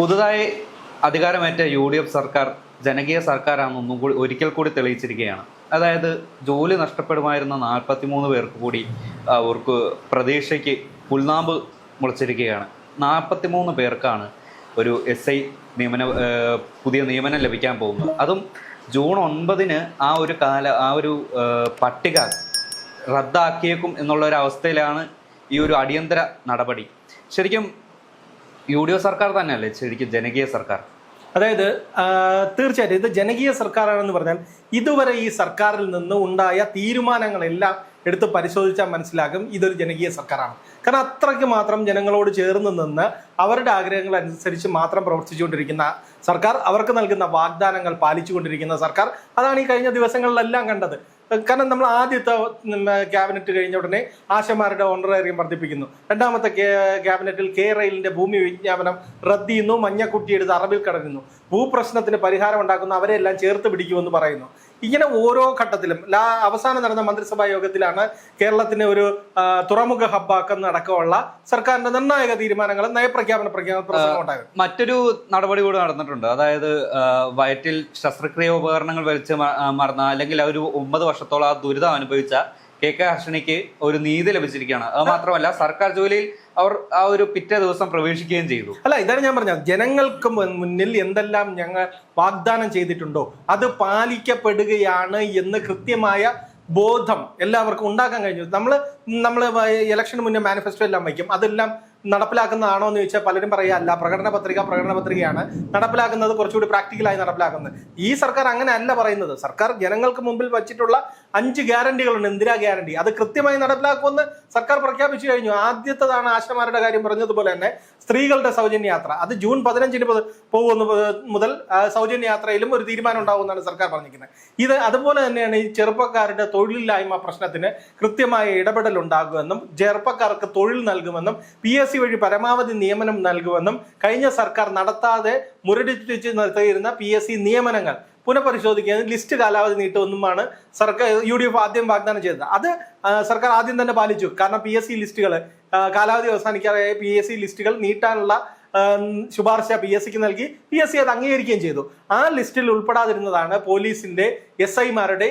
പുതുതായി അധികാരമേറ്റ UDF സർക്കാർ ജനകീയ സർക്കാരാണെന്ന് ഒരിക്കൽ കൂടി തെളിയിച്ചിരിക്കുകയാണ്. അതായത് ജോലി നഷ്ടപ്പെടുമായിരുന്ന 43 പേർക്ക് കൂടി അവർക്ക് പ്രതീക്ഷയ്ക്ക് പുൽനാമ്പ് മുളച്ചിരിക്കുകയാണ്. 43 പേർക്കാണ് ഒരു SI പുതിയ നിയമനം ലഭിക്കാൻ പോകുന്നത്. അതും ജൂൺ 9-ന് ആ ഒരു പട്ടിക റദ്ദാക്കിയേക്കും എന്നുള്ള ഒരു അവസ്ഥയിലാണ് ഈ ഒരു അടിയന്തര നടപടി. ശരിക്കും UDF സർക്കാർ തന്നെയല്ലേ ശരിക്കും ജനകീയ സർക്കാർ? അതായത് തീർച്ചയായിട്ടും ഇത് ജനകീയ സർക്കാരാണെന്ന് പറഞ്ഞാൽ ഇതുവരെ ഈ സർക്കാരിൽ നിന്ന് ഉണ്ടായ തീരുമാനങ്ങളെല്ലാം എടുത്ത് പരിശോധിച്ചാൽ മനസ്സിലാകും ഇതൊരു ജനകീയ സർക്കാരാണ്. കാരണം അത്രയ്ക്ക് മാത്രം ജനങ്ങളോട് ചേർന്ന് നിന്ന് അവരുടെ ആഗ്രഹങ്ങൾ അനുസരിച്ച് മാത്രം പ്രവർത്തിച്ചുകൊണ്ടിരിക്കുന്ന സർക്കാർ, അവർക്ക് നൽകുന്ന വാഗ്ദാനങ്ങൾ പാലിച്ചുകൊണ്ടിരിക്കുന്ന സർക്കാർ. അതാണ് ഈ കഴിഞ്ഞ ദിവസങ്ങളിലെല്ലാം കണ്ടത്. കാരണം നമ്മൾ ആദ്യത്തെ ക്യാബിനറ്റ് കഴിഞ്ഞ ഉടനെ ആശമാരുടെ ഓണറേറിയം വർദ്ധിപ്പിക്കുന്നു. രണ്ടാമത്തെ ക്യാബിനറ്റിൽ റെയിലിന്റെ ഭൂമി വിജ്ഞാപനം റദ്ദ് ചെയ്യുന്നു, മഞ്ഞക്കുട്ടി എടുത്ത് അറബിൽ കടക്കുന്നു, ഭൂപ്രശ്നത്തിന് പരിഹാരം ഉണ്ടാക്കുന്ന അവരെല്ലാം ചേർത്ത് പിടിക്കുമെന്ന് പറയുന്നു. ഇങ്ങനെ ഓരോ ഘട്ടത്തിലും അവസാനം നടന്ന മന്ത്രിസഭാ യോഗത്തിലാണ് കേരളത്തിന് ഒരു തുറമുഖ ഹബ്ബാക്കുന്ന അടക്കമുള്ള സർക്കാരിന്റെ നിർണായക തീരുമാനങ്ങളും പ്രസംഗം ഉണ്ടായത്. മറ്റൊരു നടപടി കൂടി നടന്നിട്ടുണ്ട്. അതായത് വയറ്റിൽ ശസ്ത്രക്രിയ ഉപകരണങ്ങൾ വലിച്ച് മറന്ന അല്ലെങ്കിൽ ഒരു 9 വർഷത്തോളം ആ ദുരിതം അനുഭവിച്ച KK ഹർഷണിക്ക് ഒരു നീതി ലഭിച്ചിരിക്കുകയാണ്. അത് മാത്രമല്ല സർക്കാർ ജോലിയിൽ അവർ ആ ഒരു പിറ്റേ ദിവസം പ്രവേശിക്കുകയും ചെയ്തു. അല്ല, ഇതാണ് ഞാൻ പറഞ്ഞത്. ജനങ്ങൾക്ക് മുന്നിൽ എന്തെല്ലാം ഞങ്ങൾ വാഗ്ദാനം ചെയ്തിട്ടുണ്ടോ അത് പാലിക്കപ്പെടുകയാണ് എന്ന് കൃത്യമായ ബോധം എല്ലാവർക്കും ഉണ്ടാക്കാൻ കഴിഞ്ഞു. നമ്മൾ ഇലക്ഷന് മുന്നേ മാനിഫെസ്റ്റോ എല്ലാം വയ്ക്കും. അതെല്ലാം നടപ്പിലാക്കുന്നതാണോ എന്ന് ചോദിച്ചാൽ പലരും പറയുക അല്ല, പ്രകടന പത്രികയാണ് നടപ്പിലാക്കുന്നത്, കുറച്ചുകൂടി പ്രാക്ടിക്കലായി നടപ്പിലാക്കുന്നത്. ഈ സർക്കാർ അങ്ങനെ അല്ല പറയുന്നത്. സർക്കാർ ജനങ്ങൾക്ക് മുമ്പിൽ വച്ചിട്ടുള്ള 5 ഗ്യാരണ്ടികളുണ്ട്. ഇന്ദിരാ ഗ്യാരണ്ടി അത് കൃത്യമായി നടപ്പിലാക്കുമെന്ന് സർക്കാർ പ്രഖ്യാപിച്ചു കഴിഞ്ഞു. ആദ്യത്തേതാണ് ആശമാരുടെ കാര്യം പറഞ്ഞതുപോലെ തന്നെ സ്ത്രീകളുടെ സൗജന്യ യാത്ര. അത് ജൂൺ 15-ന് പോകുന്ന മുതൽ സൗജന്യ യാത്രയിലും ഒരു തീരുമാനം ഉണ്ടാകുമെന്നാണ് സർക്കാർ പറഞ്ഞിരിക്കുന്നത്. ഇത് അതുപോലെ തന്നെയാണ് ഈ ചെറുപ്പക്കാരുടെ തൊഴിലില്ലായ്മ പ്രശ്നത്തിന് കൃത്യമായ ഇടപെടൽ ഉണ്ടാകുമെന്നും ചെറുപ്പക്കാർക്ക് തൊഴിൽ നൽകുമെന്നും PSC വഴി പരമാവധി നിയമനം നൽകുമെന്നും കഴിഞ്ഞ സർക്കാർ നടത്താതെ മുരടിപ്പിച്ച് നിർത്തിയിരുന്ന PSC നിയമനങ്ങൾ പുനഃപരിശോധിക്കുക, ലിസ്റ്റ് കാലാവധി നീട്ടുമെന്നുമാണ് സർക്കാർ UDF ആദ്യം വാഗ്ദാനം ചെയ്തത്. അത് സർക്കാർ ആദ്യം തന്നെ പാലിച്ചു. കാരണം PSC ലിസ്റ്റുകൾ കാലാവധി അവസാനിക്കാതെ PSC ലിസ്റ്റുകൾ നീട്ടാനുള്ള ശുപാർശ PSCക്ക് നൽകി. PSC അത് അംഗീകരിക്കുകയും ചെയ്തു. ആ ലിസ്റ്റിൽ ഉൾപ്പെടാതിരുന്നതാണ് പോലീസിന്റെ SIമാരുടെ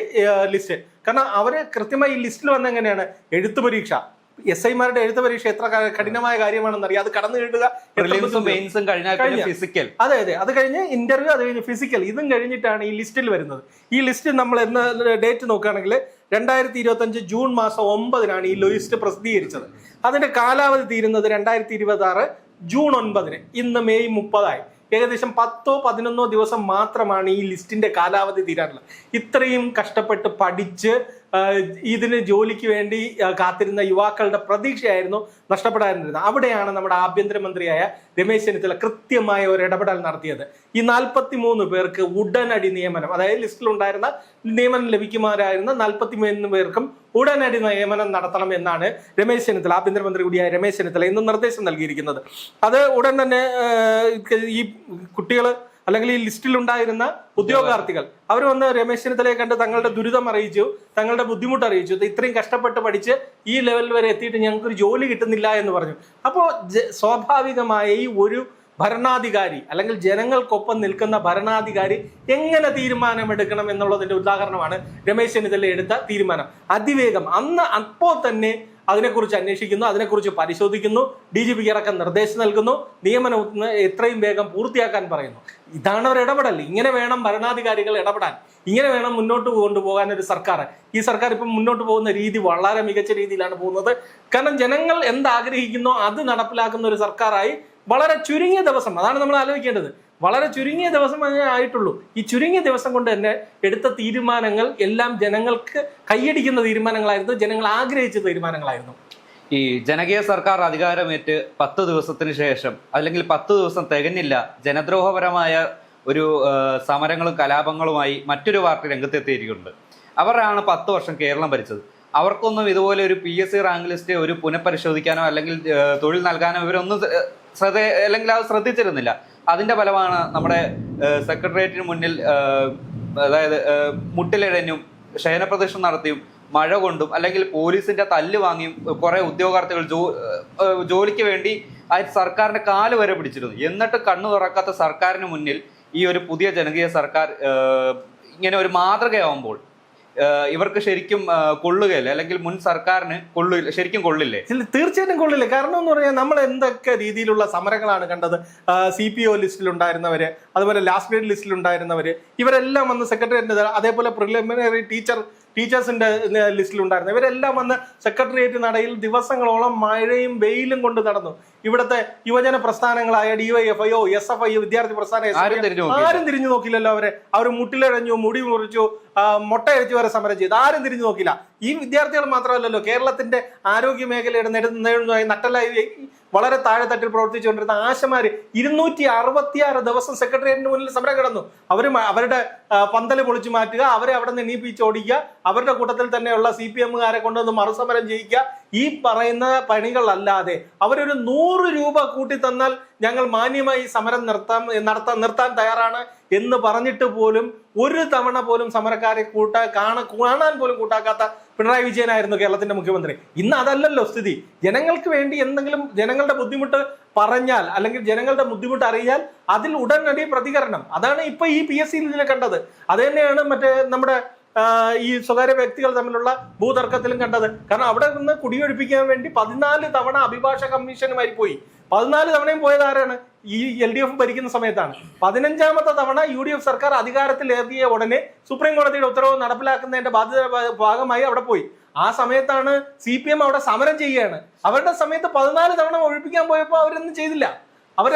ലിസ്റ്റ്. കാരണം അവര് കൃത്യമായി ഈ ലിസ്റ്റിൽ വന്ന എങ്ങനെയാണ് എഴുത്തു പരീക്ഷ, SIമാരുടെ എഴുത്ത് പരീക്ഷ എത്ര കഠിനമായ കാര്യമാണെന്ന് അറിയാം. അത് കടന്നു കിട്ടുക ഫിസിക്കൽ. അതെ, അത് കഴിഞ്ഞ് ഇന്റർവ്യൂ, അത് കഴിഞ്ഞ് ഫിസിക്കൽ, ഇതും കഴിഞ്ഞിട്ടാണ് ഈ ലിസ്റ്റിൽ വരുന്നത്. ഈ ലിസ്റ്റ് നമ്മൾ എന്ന് ഡേറ്റ് നോക്കുകയാണെങ്കിൽ 2025 ജൂൺ മാസം 9-നാണ് ഈ ലിസ്റ്റ് പ്രസിദ്ധീകരിച്ചത്. അതിന്റെ കാലാവധി തീരുന്നത് 2026 ജൂൺ 9-ന്. ഇന്ന് മെയ് 30-ആയി. ഏകദേശം 10-11 ദിവസം മാത്രമാണ് ഈ ലിസ്റ്റിന്റെ കാലാവധി തീരാനുള്ളത്. ഇത്രയും കഷ്ടപ്പെട്ട് പഠിച്ച് ഇതിന് ജോലിക്ക് വേണ്ടി കാത്തിരുന്ന യുവാക്കളുടെ പ്രതീക്ഷയായിരുന്നു നഷ്ടപ്പെടാതിരുന്നത്. അവിടെയാണ് നമ്മുടെ ആഭ്യന്തരമന്ത്രിയായ രമേശ് ചെന്നിത്തല കൃത്യമായ ഒരു ഇടപെടൽ നടത്തിയത്. ഈ 43 പേർക്ക് ഉടനടി നിയമനം, അതായത് ലിസ്റ്റിൽ ഉണ്ടായിരുന്ന നിയമനം ലഭിക്കുമാരായിരുന്ന 43 പേർക്കും ഉടനടി നിയമനം നടത്തണം എന്നാണ് രമേശ് ചെന്നിത്തല, ആഭ്യന്തരമന്ത്രി കൂടിയായ രമേശ് ചെന്നിത്തല ഇന്ന് നിർദ്ദേശം നൽകിയിരിക്കുന്നത്. അത് ഉടൻ തന്നെ ഈ കുട്ടികൾ അല്ലെങ്കിൽ ഈ ലിസ്റ്റിൽ ഉണ്ടായിരുന്ന ഉദ്യോഗാർത്ഥികൾ അവർ വന്ന് രമേശ് ചെന്നിത്തലയെ കണ്ട് തങ്ങളുടെ ദുരിതം അറിയിച്ചു, തങ്ങളുടെ ബുദ്ധിമുട്ട് അറിയിച്ചു. ഇത്രയും കഷ്ടപ്പെട്ട് പഠിച്ച് ഈ ലെവൽ വരെ എത്തിയിട്ട് ഞങ്ങൾക്കൊരു ജോലി കിട്ടുന്നില്ല എന്ന് പറഞ്ഞു. അപ്പോൾ സ്വാഭാവികമായി ഒരു ഭരണാധികാരി അല്ലെങ്കിൽ ജനങ്ങൾക്കൊപ്പം നിൽക്കുന്ന ഭരണാധികാരി എങ്ങനെ തീരുമാനമെടുക്കണം എന്നുള്ളതിന്റെ ഉദാഹരണമാണ് രമേശ് ചെന്നിത്തല എടുത്ത തീരുമാനം. അതിവേഗം അപ്പോൾ തന്നെ അതിനെക്കുറിച്ച് അന്വേഷിക്കുന്നു, അതിനെക്കുറിച്ച് പരിശോധിക്കുന്നു, DGPക്ക് അടക്കം നിർദ്ദേശം നൽകുന്നു, നിയമനം എത്രയും വേഗം പൂർത്തിയാക്കാൻ പറയുന്നു. ഇതാണ് ഒരു ഇടപെടൽ. ഇങ്ങനെ വേണം ഭരണാധികാരികൾ ഇടപെടാൻ, ഇങ്ങനെ വേണം മുന്നോട്ട് കൊണ്ടുപോകാൻ ഒരു സർക്കാർ. ഈ സർക്കാർ ഇപ്പം മുന്നോട്ട് പോകുന്ന രീതി വളരെ മികച്ച രീതിയിലാണ് പോകുന്നത്. കാരണം ജനങ്ങൾ എന്താഗ്രഹിക്കുന്നോ അത് നടപ്പിലാക്കുന്ന ഒരു സർക്കാരായി വളരെ ചുരുങ്ങിയ ദിവസം, അതാണ് നമ്മൾ ആലോചിക്കേണ്ടത്, വളരെ ചുരുങ്ങിയ ദിവസം ആയിട്ടുള്ളൂ. ഈ ചുരുങ്ങിയ ദിവസം കൊണ്ട് തന്നെ എടുത്ത തീരുമാനങ്ങൾ എല്ലാം ജനങ്ങൾക്ക് കൈയടിക്കുന്ന തീരുമാനങ്ങളായിരുന്നു, ജനങ്ങൾ ആഗ്രഹിച്ച തീരുമാനങ്ങളായിരുന്നു. ഈ ജനകീയ സർക്കാർ അധികാരമേറ്റ് 10 ദിവസത്തിന് ശേഷം അല്ലെങ്കിൽ 10 ദിവസം തികഞ്ഞില്ല, ജനദ്രോഹപരമായ ഒരു സമരങ്ങളും കലാപങ്ങളുമായി മറ്റൊരു പാർട്ടി രംഗത്തെത്തിയിരിക്കുന്നുണ്ട്. അവരാണ് 10 വർഷം കേരളം ഭരിച്ചത്. അവർക്കൊന്നും ഇതുപോലെ ഒരു PSC റാങ്ക് ലിസ്റ്റ് ഒരു പുനഃപരിശോധിക്കാനോ അല്ലെങ്കിൽ തൊഴിൽ നൽകാനോ ഇവരൊന്നും അല്ലെങ്കിൽ അത് ശ്രദ്ധിച്ചിരുന്നില്ല. അതിന്റെ ഫലമാണ് നമ്മുടെ സെക്രട്ടേറിയറ്റിന് മുന്നിൽ അതായത് മുട്ടിലിഴഞ്ഞും ശയനപ്രദർശനം നടത്തിയും മഴ കൊണ്ടും അല്ലെങ്കിൽ പോലീസിന്റെ തല്ല് വാങ്ങിയും കുറെ ഉദ്യോഗാർത്ഥികൾ ജോലിക്ക് വേണ്ടി ആ സർക്കാരിന്റെ കാല് വരെ പിടിച്ചിരുന്നു. എന്നിട്ട് കണ്ണു തുറക്കാത്ത സർക്കാരിന് മുന്നിൽ ഈ ഒരു പുതിയ ജനകീയ സർക്കാർ ഇങ്ങനെ ഒരു മാതൃകയാവുമ്പോൾ ഇവർക്ക് ശരിക്കും കൊള്ളുകയല്ലേ, അല്ലെങ്കിൽ മുൻ സർക്കാരിന് ശരിക്കും കൊള്ളില്ലേ? തീർച്ചയായിട്ടും കൊള്ളില്ല. കാരണം എന്ന് പറഞ്ഞാൽ നമ്മൾ എന്തൊക്കെ രീതിയിലുള്ള സമരങ്ങളാണ് കണ്ടത്. CPO ലിസ്റ്റിൽ ഉണ്ടായിരുന്നവര്, അതുപോലെ ലാസ്റ്റ് ഗ്രേഡ് ലിസ്റ്റിൽ ഉണ്ടായിരുന്നവര്, ഇവരെല്ലാം വന്ന് സെക്രട്ടേറിയറ്റിന്റെ, അതേപോലെ പ്രിലിമിനറി ടീച്ചേഴ്സിന്റെ ലിസ്റ്റിൽ ഉണ്ടായിരുന്നു, ഇവരെല്ലാം വന്ന് സെക്രട്ടേറിയറ്റ് നടയിൽ ദിവസങ്ങളോളം മഴയും വെയിലും കൊണ്ട് നടന്നു. ഇവിടുത്തെ യുവജന പ്രസ്ഥാനങ്ങളായ DYFIO, SFI, വിദ്യാർത്ഥി പ്രസ്ഥാനം ആരും തിരിഞ്ഞു നോക്കില്ലല്ലോ. അവർ മുട്ടിലഴഞ്ഞു, മുടി മുറിച്ചു, മുട്ടയടിച്ചു വരെ സമരം ചെയ്തു. ആരും തിരിഞ്ഞു നോക്കില്ല. ഈ വിദ്യാർത്ഥികൾ മാത്രമല്ലല്ലോ, കേരളത്തിന്റെ ആരോഗ്യ മേഖലയുടെ നട്ടലായി വളരെ താഴെത്തട്ടിൽ പ്രവർത്തിച്ചുകൊണ്ടിരുന്ന ആശമാര് 266 ദിവസം സെക്രട്ടേറിയറ്റിന് മുന്നിൽ സമരം കിടന്നു. അവരുടെ പന്തല് പൊളിച്ചു മാറ്റുക, അവരെ അവിടെ നിന്ന് എണീപ്പിച്ച് ഓടിക്കുക, അവരുടെ കൂട്ടത്തിൽ തന്നെയുള്ള CPM-കാരെ കൊണ്ടുവന്ന് മറുസമരം ചെയ്യിക്കുക. ഈ പറയുന്ന പണികളല്ലാതെ അവരൊരു 100 രൂപ കൂട്ടി തന്നാൽ ഞങ്ങൾ മാന്യമായി സമരം നിർത്താൻ തയ്യാറാണ് എന്ന് പറഞ്ഞിട്ട് പോലും ഒരു തവണ പോലും സമരക്കാരെ കാണാൻ പോലും കൂട്ടാക്കാത്ത പിണറായി വിജയനായിരുന്നു കേരളത്തിന്റെ മുഖ്യമന്ത്രി. ഇന്ന് അതല്ലല്ലോ സ്ഥിതി. ജനങ്ങൾക്ക് വേണ്ടി എന്തെങ്കിലും ജനങ്ങളുടെ ബുദ്ധിമുട്ട് പറഞ്ഞാൽ, അല്ലെങ്കിൽ ജനങ്ങളുടെ ബുദ്ധിമുട്ട് അറിയാൽ അതിൽ ഉടനടി പ്രതികരണം. അതാണ് ഇപ്പൊ ഈ PSC കണ്ടത്. അത് തന്നെയാണ് നമ്മുടെ ഈ സ്വകാര്യ വ്യക്തികൾ തമ്മിലുള്ള ഭൂതർക്കത്തിലും കണ്ടത്. കാരണം അവിടെ നിന്ന് കുടിയൊഴിപ്പിക്കാൻ വേണ്ടി 14 തവണ അഭിഭാഷക കമ്മീഷനുമായി പോയി. 14 തവണയും പോയത് ആരാണ്? ഈ LDF ഭരിക്കുന്ന സമയത്താണ്. 15ാമത്തെ തവണ UDF സർക്കാർ അധികാരത്തിലേറിയ ഉടനെ സുപ്രീം കോടതിയുടെ ഉത്തരവ് നടപ്പിലാക്കുന്നതിന്റെ ഭാഗമായി അവിടെ പോയി. ആ സമയത്താണ് CPM അവിടെ സമരം ചെയ്യുകയാണ്. അവരുടെ സമയത്ത് 14 തവണ ഒഴിപ്പിക്കാൻ പോയപ്പോ അവരൊന്നും ചെയ്തില്ല.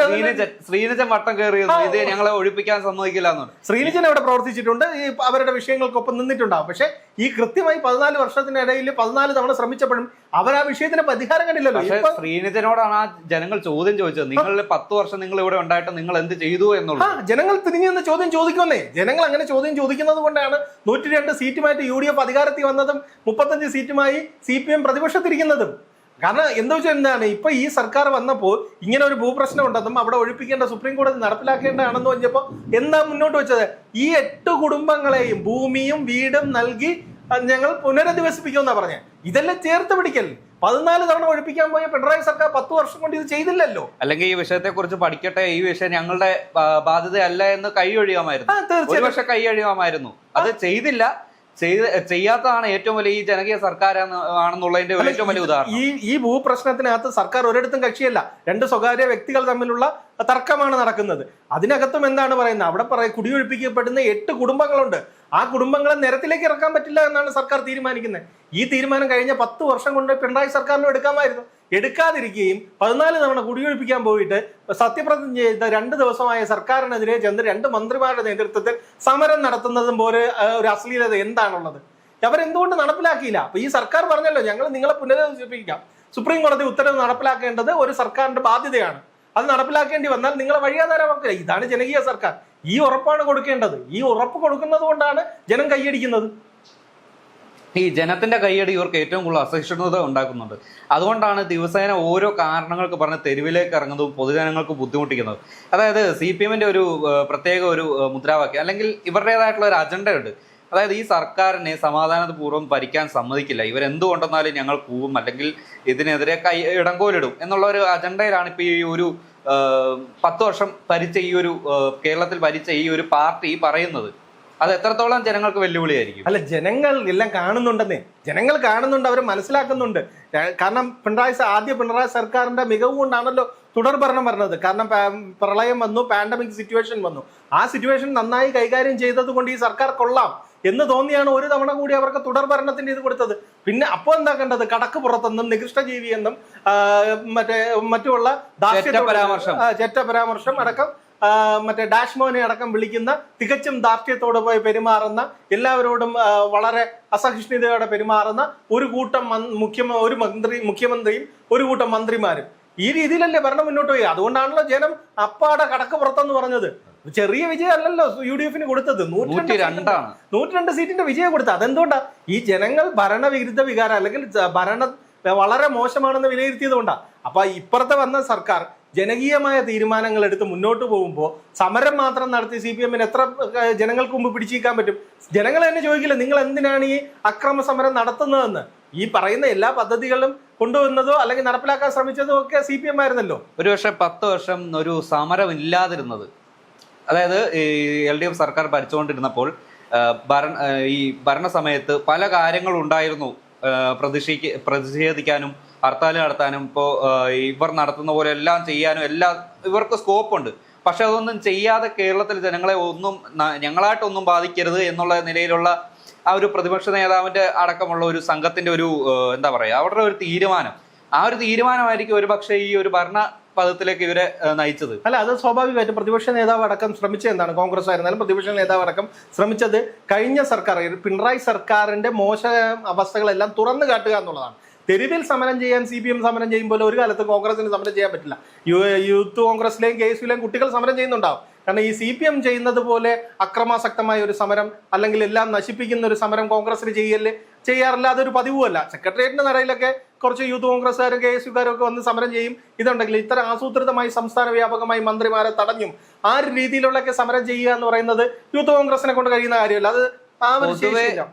ശ്രീനിജൻ വട്ടം കയറിയത് ഇത് ഞങ്ങളെ ഒഴിപ്പിക്കാൻ സമ്മതിക്കില്ല. ശ്രീനിജൻ അവിടെ പ്രവർത്തിച്ചിട്ടുണ്ട്, ഈ അവരുടെ വിഷയങ്ങൾക്കൊപ്പം നിന്നിട്ടുണ്ടാവും. പക്ഷെ ഈ കൃത്യമായി 14 വർഷത്തിനിടയിൽ 14 തവണ ശ്രമിച്ചപ്പോഴും അവർ ആ വിഷയത്തിന് പരിഹാരം കണ്ടില്ലല്ലോ. ശ്രീനിജനോടാണ് ആ ജനങ്ങൾ ചോദ്യം ചോദിച്ചത്. നിങ്ങൾ 10 വർഷം നിങ്ങൾ ഇവിടെ ഉണ്ടായിട്ട് നിങ്ങൾ എന്ത് ചെയ്തു എന്നുള്ളത്. ജനങ്ങൾ തിരിഞ്ഞെന്ന് ചോദ്യം ചോദിക്കുന്നേ. ജനങ്ങൾ അങ്ങനെ ചോദ്യം ചോദിക്കുന്നത് കൊണ്ടാണ് 102 സീറ്റുമായിട്ട് UDF അധികാരത്തിൽ വന്നതും 35 സീറ്റുമായി CPM പ്രതിപക്ഷത്തിരിക്കുന്നതും. കാരണം എന്താ വെച്ചാൽ എന്താണ്, ഇപ്പൊ ഈ സർക്കാർ വന്നപ്പോൾ ഇങ്ങനെ ഒരു ഭൂപ്രശ്നം ഉണ്ടെന്നും അവിടെ ഒഴിപ്പിക്കേണ്ട സുപ്രീം കോടതി നടപ്പിലാക്കേണ്ടതാണെന്ന് പറഞ്ഞപ്പോ എന്താ മുന്നോട്ട് വെച്ചത്? ഈ 8 കുടുംബങ്ങളെയും ഭൂമിയും വീടും നൽകി ഞങ്ങൾ പുനരധിവസിപ്പിക്കുമെന്നാ പറഞ്ഞത്. ഇതെല്ലാം ചേർത്ത് പിടിക്കൽ. 14 തവണ ഒഴിപ്പിക്കാൻ പോയ പിണറായി സർക്കാർ 10 വർഷം കൊണ്ട് ഇത് ചെയ്തില്ലല്ലോ. അല്ലെങ്കിൽ ഈ വിഷയത്തെ കുറിച്ച് പഠിക്കട്ടെ, ഈ വിഷയം ഞങ്ങളുടെ ബാധ്യതയല്ല എന്ന് കൈ ഒഴിയാമായിരുന്നു. ഒരു പക്ഷെ കൈ ഒഴിയാമായിരുന്നു. അത് ചെയ്തില്ല. ചെയ്യാത്തതാണ് ഏറ്റവും വലിയ ഈ ജനകീയ സർക്കാർ ആണെന്നുള്ളതിന്റെ ഏറ്റവും വലിയ ഉദാഹരണം. ഈ ഭൂപ്രശ്നത്തിനകത്ത് സർക്കാർ ഒരിടത്തും കക്ഷിയല്ല. 2 സ്വകാര്യ വ്യക്തികൾ തമ്മിലുള്ള തർക്കമാണ് നടക്കുന്നത്. അതിനകത്തും എന്താണ് പറയുന്നത്? അവിടെ കുടിയൊഴിപ്പിക്കപ്പെടുന്ന 8 കുടുംബങ്ങളുണ്ട്. ആ കുടുംബങ്ങളെ നിരത്തിലേക്ക് ഇറക്കാൻ പറ്റില്ല എന്നാണ് സർക്കാർ തീരുമാനിക്കുന്നത്. ഈ തീരുമാനം കഴിഞ്ഞ 10 വർഷം കൊണ്ട് പിണറായി സർക്കാരിനും എടുക്കാമായിരുന്നു. എടുക്കാതിരിക്കുകയും 14 തവണ കുടിയൊഴിപ്പിക്കാൻ പോയിട്ട് സത്യപ്രതിജ്ഞ ചെയ്ത 2 ദിവസമായ സർക്കാരിനെതിരെ ചെന്ന് 2 മന്ത്രിമാരുടെ നേതൃത്വത്തിൽ സമരം നടത്തുന്നതും പോലെ ഒരു അശ്ലീലത എന്താണുള്ളത്? അവരെന്തുകൊണ്ട് നടപ്പിലാക്കിയില്ല? അപ്പൊ ഈ സർക്കാർ പറഞ്ഞല്ലോ, ഞങ്ങൾ നിങ്ങളെ പുനരധിവസിപ്പിക്കാം. സുപ്രീം കോടതി ഉത്തരവ് നടപ്പിലാക്കേണ്ടത് ഒരു സർക്കാരിന്റെ ബാധ്യതയാണ്. അത് നടപ്പിലാക്കേണ്ടി വന്നാൽ നിങ്ങളെ വഴിയാധാരമാക്കില്ല. ഇതാണ് ജനകീയ സർക്കാർ. ഈ ഉറപ്പാണ് കൊടുക്കേണ്ടത്. ഈ ഉറപ്പ് കൊടുക്കുന്നത് കൊണ്ടാണ് ജനം കൈയടിക്കുന്നത്. ഈ ജനത്തിന്റെ കൈയടി ഇവർക്ക് ഏറ്റവും കൂടുതൽ അസഹിഷ്ണുത ഉണ്ടാക്കുന്നുണ്ട്. അതുകൊണ്ടാണ് ദിവസേന ഓരോ കാരണങ്ങൾക്ക് പറഞ്ഞ് തെരുവിലേക്ക് ഇറങ്ങുന്നതും പൊതുജനങ്ങൾക്ക് ബുദ്ധിമുട്ടിക്കുന്നത്. അതായത് CPM-ന്റെ ഒരു പ്രത്യേക ഒരു മുദ്രാവാക്യം, അല്ലെങ്കിൽ ഇവരുടേതായിട്ടുള്ള ഒരു അജണ്ടയുണ്ട്. അതായത് ഈ സർക്കാരിനെ സമാധാനപൂർവ്വം ഭരിക്കാൻ സമ്മതിക്കില്ല, ഇവരെന്തുകൊണ്ടെന്നാലും ഞങ്ങൾ പോവും, അല്ലെങ്കിൽ ഇതിനെതിരെ ഇടങ്കോലിടും എന്നുള്ള ഒരു അജണ്ടയിലാണ് ഇപ്പൊ ഈ ഒരു 10 വർഷം ഭരിച്ച ഈ ഒരു കേരളത്തിൽ ഭരിച്ച ഈ ഒരു പാർട്ടി പറയുന്നത്. അത് എത്രത്തോളം ജനങ്ങൾക്ക് വെല്ലുവിളിയായിരിക്കും? അല്ല, ജനങ്ങൾ എല്ലാം കാണുന്നുണ്ടെന്നേ. ജനങ്ങൾ കാണുന്നുണ്ട്, അവർ മനസ്സിലാക്കുന്നുണ്ട്. കാരണം ആദ്യ പിണറായി സർക്കാരിന്റെ മികവ് കൊണ്ടാണല്ലോ തുടർ ഭരണം വരുന്നത്. കാരണം പ്രളയം വന്നു, പാൻഡമിക് സിറ്റുവേഷൻ വന്നു. ആ സിറ്റുവേഷൻ നന്നായി കൈകാര്യം ചെയ്തത് കൊണ്ട് ഈ സർക്കാർ കൊള്ളാം എന്ന് തോന്നിയാണ് ഒരു തവണ കൂടി അവർക്ക് തുടർ ഭരണത്തിന്റെ ഇത് കൊടുത്തത്. പിന്നെ അപ്പോൾ എന്താ കണ്ടത്? കടക്ക് പുറത്തെന്നും നികൃഷ്ടജീവി എന്നും മറ്റുള്ള ചെറ്റ പരാമർശം അടക്കം ഡാഷ് മോനെ അടക്കം വിളിക്കുന്ന, തികച്ചും ധാർഷ്ട്യത്തോടെ പോയി പെരുമാറുന്ന, എല്ലാവരോടും വളരെ അസഹിഷ്ണുതയോടെ പെരുമാറുന്ന ഒരു കൂട്ടം മുഖ്യമന്ത്രിയും ഒരു കൂട്ടം മന്ത്രിമാരും. ഈ രീതിയിലല്ലേ ഭരണം മുന്നോട്ട് പോയി. അതുകൊണ്ടാണല്ലോ ജനം അപ്പാടെ കടക്ക് പുറത്തെന്ന് പറഞ്ഞത്. ചെറിയ വിജയം അല്ലല്ലോ UDF-ന് കൊടുത്തത്. 102 സീറ്റിന്റെ വിജയം കൊടുത്തത്. അതെന്തുകൊണ്ടാ? ഈ ജനങ്ങൾ ഭരണവിരുദ്ധ വികാരം, അല്ലെങ്കിൽ ഭരണം വളരെ മോശമാണെന്ന് വിലയിരുത്തിയത് കൊണ്ടാ. അപ്പൊ ഇപ്പുറത്തെ വന്ന സർക്കാർ ജനകീയമായ തീരുമാനങ്ങൾ എടുത്ത് മുന്നോട്ട് പോകുമ്പോൾ സമരം മാത്രം നടത്തി CPM-ന് എത്ര ജനങ്ങൾക്ക് മുമ്പ് പിടിച്ചിരിക്കാൻ പറ്റും? ജനങ്ങൾ തന്നെ ചോദിക്കില്ല, നിങ്ങൾ എന്തിനാണ് ഈ അക്രമ സമരം നടത്തുന്നതെന്ന്. ഈ പറയുന്ന എല്ലാ പദ്ധതികളും കൊണ്ടുവന്നതോ അല്ലെങ്കിൽ നടപ്പിലാക്കാൻ ശ്രമിച്ചതോ ഒക്കെ CPM ആയിരുന്നല്ലോ. ഒരുപക്ഷെ 10 വർഷം ഒരു സമരം ഇല്ലാതിരുന്നത്, അതായത് ഈ LDF സർക്കാർ ഭരിച്ചുകൊണ്ടിരുന്നപ്പോൾ ഈ ഭരണ സമയത്ത് പല കാര്യങ്ങളും ഉണ്ടായിരുന്നു. പ്രതിഷേധിക്കാനും ഹർത്താൽ നടത്താനും ഇപ്പോൾ ഇവർ നടത്തുന്ന പോലെ എല്ലാം ചെയ്യാനും ഇവർക്ക് സ്കോപ്പുണ്ട്. പക്ഷെ അതൊന്നും ചെയ്യാതെ കേരളത്തിലെ ജനങ്ങളെ ഞങ്ങളായിട്ടൊന്നും ബാധിക്കരുത് എന്നുള്ള നിലയിലുള്ള ആ ഒരു പ്രതിപക്ഷ നേതാവിന്റെ അടക്കമുള്ള ഒരു സംഘത്തിന്റെ ഒരു എന്താ പറയുക, അവരുടെ ഒരു തീരുമാനം, ആ ഒരു തീരുമാനമായിരിക്കും ഒരു പക്ഷേ ഈ ഒരു ഭരണ പദത്തിലേക്ക് ഇവരെ നയിച്ചത്. അല്ല, അത് സ്വാഭാവികമായിട്ടും പ്രതിപക്ഷ നേതാവ് അടക്കം ശ്രമിച്ചത് എന്താണ്? കോൺഗ്രസ് ആയിരുന്നാലും പ്രതിപക്ഷ നേതാവ് അടക്കം ശ്രമിച്ചത് കഴിഞ്ഞ സർക്കാർ, പിണറായി സർക്കാരിന്റെ മോശ അവസ്ഥകളെല്ലാം തുറന്നു കാട്ടുക എന്നുള്ളതാണ്. തെരുവിൽ സമരം ചെയ്യാൻ CPM സമരം ചെയ്യുമ്പോൾ ഒരു കാലത്ത് കോൺഗ്രസിന് സമരം ചെയ്യാൻ പറ്റില്ല. യൂത്ത് കോൺഗ്രസിലെയും KSUലെയും കുട്ടികൾ സമരം ചെയ്യുന്നുണ്ടാവും. കാരണം ഈ CPM ചെയ്യുന്നത് പോലെ അക്രമാസക്തമായ ഒരു സമരം അല്ലെങ്കിൽ എല്ലാം നശിപ്പിക്കുന്ന ഒരു സമരം കോൺഗ്രസിന് ചെയ്യാറില്ല. അതൊരു പതിവുമല്ല. സെക്രട്ടേറിയറ്റിന്റെ നടയിലൊക്കെ കുറച്ച് യൂത്ത് കോൺഗ്രസ്സുകാരും KSUകാരും ഒക്കെ വന്ന് സമരം ചെയ്യും. ഇതുണ്ടെങ്കിൽ ഇത്തരം ആസൂത്രിതമായി സംസ്ഥാന വ്യാപകമായി മന്ത്രിമാരെ തടഞ്ഞും ആ ഒരു രീതിയിലുള്ളൊക്കെ സമരം ചെയ്യുക എന്ന് പറയുന്നത് യൂത്ത് കോൺഗ്രസിനെ കൊണ്ട് കഴിയുന്ന കാര്യമല്ല. അത്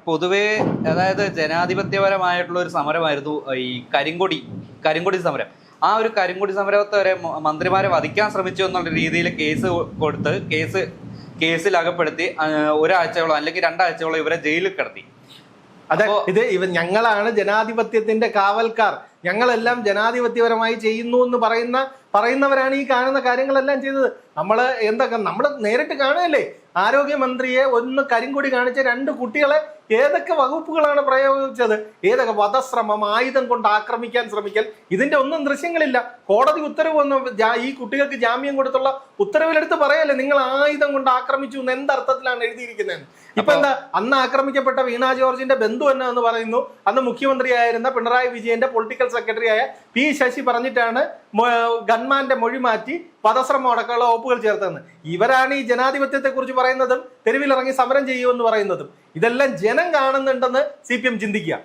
പൊതുവേ അതായത് ജനാധിപത്യപരമായിട്ടുള്ള ഒരു സമരമായിരുന്നു ഈ കരിങ്കൊടി സമരം. ആ ഒരു കരിങ്കൊടി സമരത്തെ വരെ മന്ത്രിമാരെ വധിക്കാൻ ശ്രമിച്ചു എന്നുള്ള രീതിയിൽ കേസ് കൊടുത്ത് കേസിൽ അകപ്പെടുത്തി ഒരാഴ്ചയോളം അല്ലെങ്കിൽ 2 ആഴ്ചയോളം ഇവരെ ജയിലിൽ കിടത്തി. അതെ, ഞങ്ങളാണ് ജനാധിപത്യത്തിന്റെ കാവൽക്കാർ, ഞങ്ങളെല്ലാം ജനാധിപത്യപരമായി ചെയ്യുന്നു എന്ന് പറയുന്നവരാണ് ഈ കാണുന്ന കാര്യങ്ങളെല്ലാം ചെയ്തത്. നമ്മൾ നേരിട്ട് കാണുകയല്ലേ, ആരോഗ്യമന്ത്രിയെ ഒന്ന് കരിങ്കൊടി കാണിച്ച 2 കുട്ടികളെ ഏതൊക്കെ വകുപ്പുകളാണ് പ്രയോഗിച്ചത്, ഏതൊക്കെ വധശ്രമം, ആയുധം കൊണ്ട് ആക്രമിക്കാൻ ശ്രമിക്കൽ, ഇതിന്റെ ഒന്നും ദൃശ്യങ്ങളില്ല. കോടതി ഉത്തരവ് ഒന്നും ഈ കുട്ടികൾക്ക് ജാമ്യം കൊടുത്തുള്ള ഉത്തരവിലെടുത്ത് പറയല്ലേ നിങ്ങൾ ആയുധം കൊണ്ട് ആക്രമിച്ചു എന്ന് എന്തർത്ഥത്തിലാണ് എഴുതിയിരിക്കുന്നത്. ഇപ്പൊ എന്താ, അന്ന് ആക്രമിക്കപ്പെട്ട വീണ ജോർജിന്റെ ബന്ധു എന്ന് പറയുന്നു അന്ന് മുഖ്യമന്ത്രിയായിരുന്ന പിണറായി വിജയന്റെ പൊളിറ്റിക്കൽ സെക്രട്ടറി ആയ P ശശി പറഞ്ഞിട്ടാണ് ഗൺമാന്റെ മൊഴി മാറ്റി വധശ്രമം അടക്കമുള്ള വകുപ്പുകൾ ചേർത്തതെന്ന്. ഇവരാണ് ഈ ജനാധിപത്യത്തെ കുറിച്ച് പറയുന്നതും തെരുവിലിറങ്ങി സമരം ചെയ്യുമെന്ന് പറയുന്നതും. ഇതെല്ലാം ജനം കാണുന്നുണ്ടെന്ന് CPM ചിന്തിക്കുക.